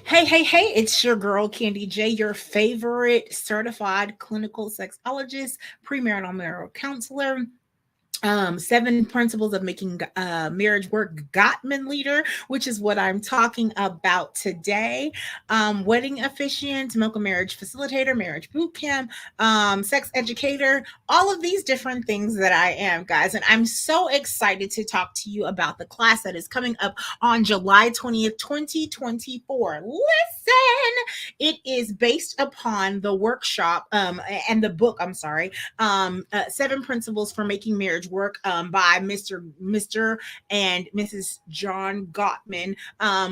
Hey, it's your girl, Candy J, your favorite certified clinical sexologist, premarital marital counselor. Seven principles of making marriage work, Gottman leader, which is what I'm talking about today. Wedding officiant, milk and marriage facilitator, marriage boot camp, sex educator, all of these different things that I am, guys. And I'm so excited to talk to you about the class that is coming up on July 20th, 2024. Listen, it is based upon the workshop and the book, I'm sorry, Seven Principles for Making Marriage Work by Mr. and Mrs. John Gottman,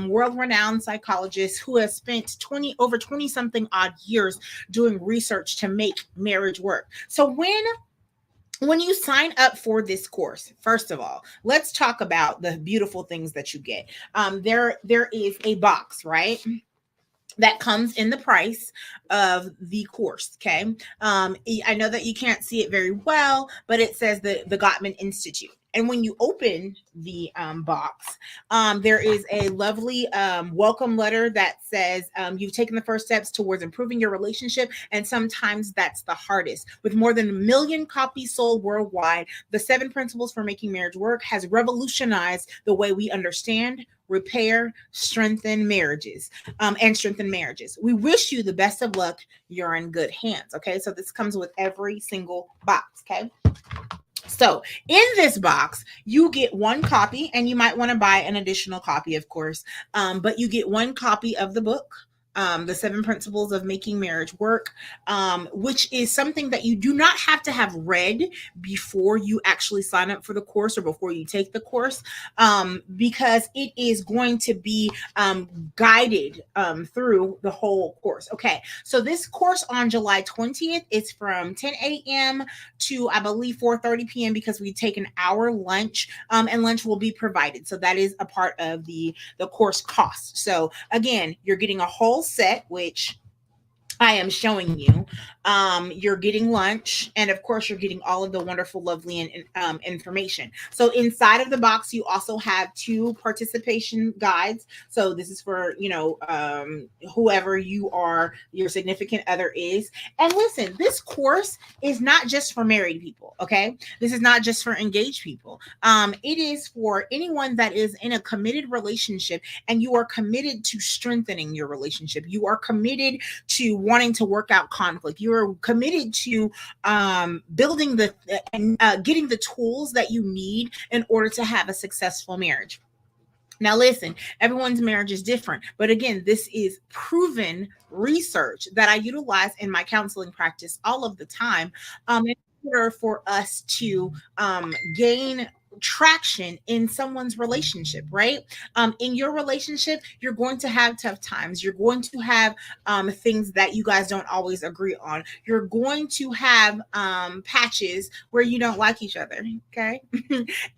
world-renowned psychologist who has spent 20 something odd years doing research to make marriage work. So when you sign up for this course, first of all, let's talk about the beautiful things that you get. There is a box, right? That comes in the price of the course. Okay. I know that you can't see it very well, but it says the Gottman Institute. And when you open the box, there is a lovely welcome letter that says you've taken the first steps towards improving your relationship, and sometimes that's the hardest. With more than 1 million copies sold worldwide, the Seven Principles for Making Marriage Work has revolutionized the way we understand, repair, strengthen marriages. We wish you the best of luck. You're in good hands. Okay, so this comes with every single box. Okay. So in this box, you get one copy, and you might want to buy an additional copy, of course. But you get one copy of the book, the Seven Principles of Making Marriage Work, which is something that you do not have to have read before you actually sign up for the course or before you take the course, because it is going to be guided through the whole course. Okay, so this course on July 20th is from 10 a.m. to, I believe, 4:30 p.m. because we take an hour lunch, and lunch will be provided. So that is a part of the course cost. So again, you're getting a whole set, which I am showing you. You're getting lunch, and of course, you're getting all of the wonderful, lovely, and information. So inside of the box, you also have two participation guides. So this is for whoever you are, your significant other is. And listen, this course is not just for married people. Okay, this is not just for engaged people. It is for anyone that is in a committed relationship, and you are committed to strengthening your relationship. You are committed to wanting to work out conflict. You're committed to building and getting the tools that you need in order to have a successful marriage. Now, listen, everyone's marriage is different. But again, this is proven research that I utilize in my counseling practice all of the time, in order for us to gain traction in someone's relationship, right? In your relationship, you're going to have tough times. You're going to have things that you guys don't always agree on. You're going to have patches where you don't like each other. Okay.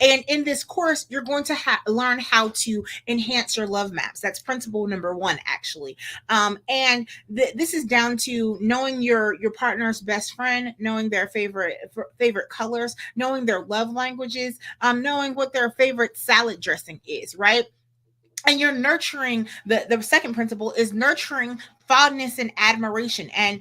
And in this course, you're going to learn how to enhance your love maps. That's principle number one, actually. And this is down to knowing your partner's best friend, knowing their favorite colors, knowing their love languages, knowing what their favorite salad dressing is, right? And you're nurturing the second principle is nurturing fondness and admiration, and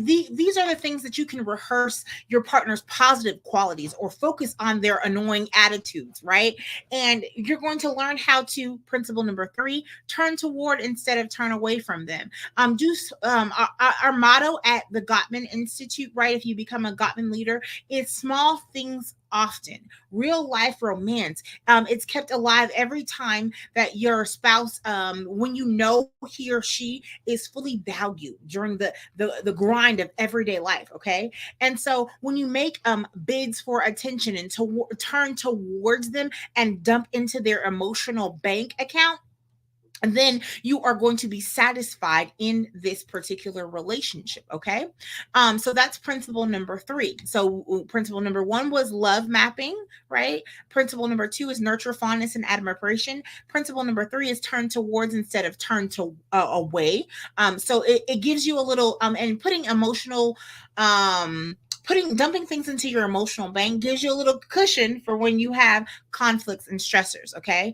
these are the things that you can rehearse your partner's positive qualities or focus on their annoying attitudes, right? And you're going to learn how to, principle number three, turn toward instead of turn away from them. Our motto at the Gottman Institute, right, if you become a Gottman leader, is small things often. Real life romance, it's kept alive every time that your spouse, when you know he or she is fully valued during the grind of everyday life. Okay, and so when you make bids for attention and to turn towards them and dump into their emotional bank account, then you are going to be satisfied in this particular relationship. Okay, so that's principle number three. So principle number one was love mapping, right? Principle number two is nurture fondness and admiration. Principle number three is turn towards instead of turn to away. So it gives you a little and putting emotional dumping things into your emotional bank gives you a little cushion for when you have conflicts and stressors. Okay,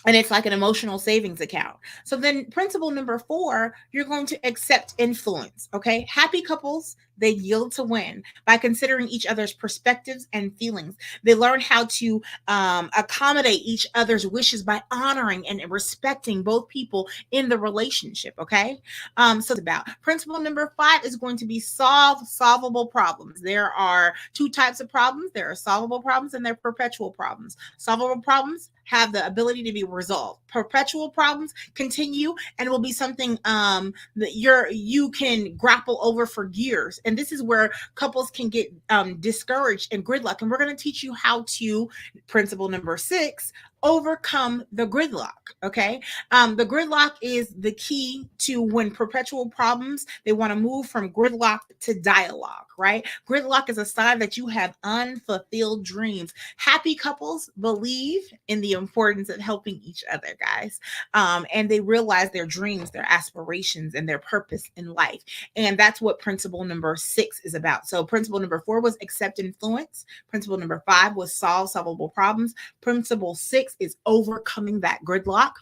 And it's like an emotional savings account. So then principle number 4, you're going to accept influence. Okay. Happy couples, they yield to win by considering each other's perspectives and feelings. They learn how to accommodate each other's wishes by honoring and respecting both people in the relationship. Okay. So it's about principle number 5 is going to be solvable problems. There are 2 types of problems. There are solvable problems and there are perpetual problems. Solvable problems have the ability to be resolved. Perpetual problems continue and will be something that you can grapple over for years. And this is where couples can get discouraged and gridlock. And we're going to teach you how to, principle number 6, overcome the gridlock. Okay. The gridlock is the key to when perpetual problems, they want to move from gridlock to dialogue, right? Gridlock is a sign that you have unfulfilled dreams. Happy couples believe in the importance of helping each other, guys. And they realize their dreams, their aspirations, and their purpose in life. And that's what principle number 6 is about. So principle number 4 was accept influence. Principle number 5 was solve solvable problems. Principle 6 is overcoming that gridlock.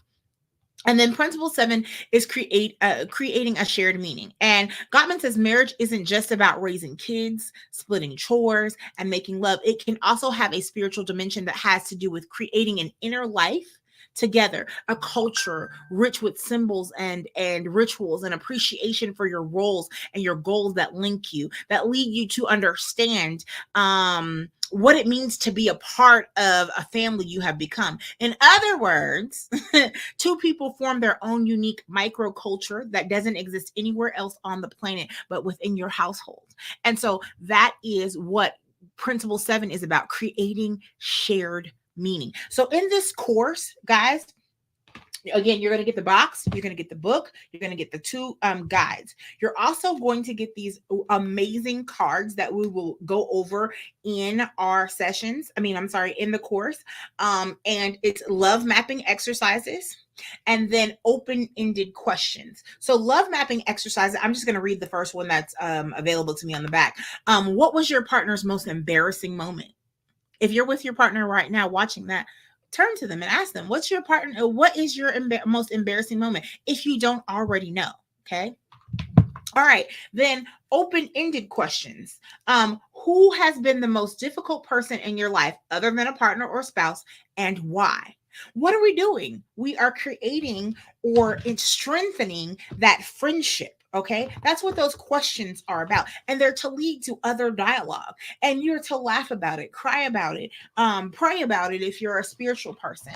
And then principle 7 is creating a shared meaning. And Gottman says marriage isn't just about raising kids, splitting chores, and making love. It can also have a spiritual dimension that has to do with creating an inner life together, a culture rich with symbols and rituals and appreciation for your roles and your goals that link you, that lead you to understand what it means to be a part of a family you have become. In other words, 2 people form their own unique microculture that doesn't exist anywhere else on the planet but within your household. And so that is what principle 7 is about, creating shared meaning. So in this course, guys, again, you're going to get the box, you're going to get the book, you're going to get the 2 guides. You're also going to get these amazing cards that we will go over in our sessions. In the course. And it's love mapping exercises and then open-ended questions. So love mapping exercises, I'm just going to read the first one that's available to me on the back. What was your partner's most embarrassing moment? If you're with your partner right now watching that, turn to them and ask them, what is your most embarrassing moment? If you don't already know, okay? All right, then open-ended questions. Who has been the most difficult person in your life other than a partner or spouse, and why? What are we doing? We are creating or strengthening that friendship. Okay, that's what those questions are about. And they're to lead to other dialogue. And you're to laugh about it, cry about it, pray about it if you're a spiritual person,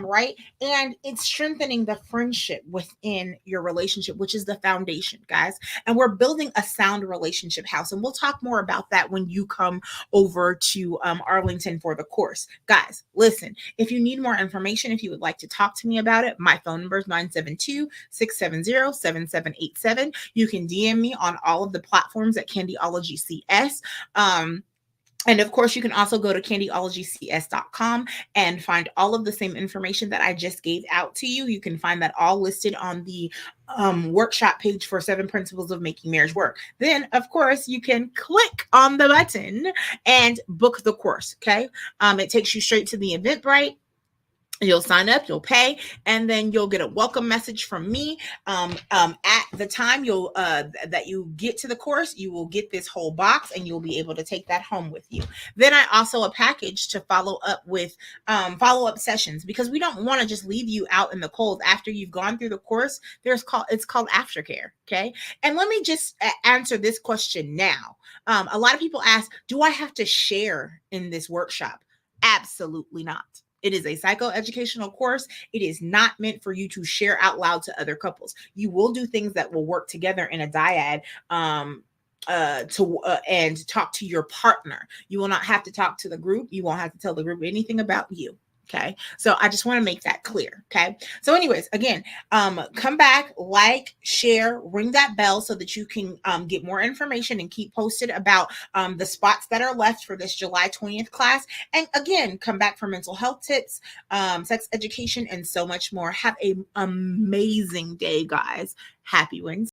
right? And it's strengthening the friendship within your relationship, which is the foundation, guys. And we're building a sound relationship house. And we'll talk more about that when you come over to Arlington for the course. Guys, listen, if you need more information, if you would like to talk to me about it, my phone number is 972-670-7787. You can DM me on all of the platforms at candyolgycs. And of course, you can also go to candyolgycs.com and find all of the same information that I just gave out to you. You can find that all listed on the workshop page for 7 Principles of Making Marriage Work. Then, of course, you can click on the button and book the course. Okay. It takes you straight to the Eventbrite. You'll sign up, you'll pay, and then you'll get a welcome message from me. At the time that you get to the course, you will get this whole box and you'll be able to take that home with you. Then I also a package to follow up with follow-up sessions, because we don't want to just leave you out in the cold after you've gone through the course. It's called aftercare. Okay. And let me just answer this question now. A lot of people ask, do I have to share in this workshop? Absolutely not. It is a psychoeducational course. It is not meant for you to share out loud to other couples. You will do things that will work together in a dyad and talk to your partner. You will not have to talk to the group. You won't have to tell the group anything about you. Okay. So I just want to make that clear. Okay. So anyways, again, come back, like, share, ring that bell so that you can get more information and keep posted about the spots that are left for this July 20th class. And again, come back for mental health tips, sex education, and so much more. Have an amazing day, guys. Happy Wednesday.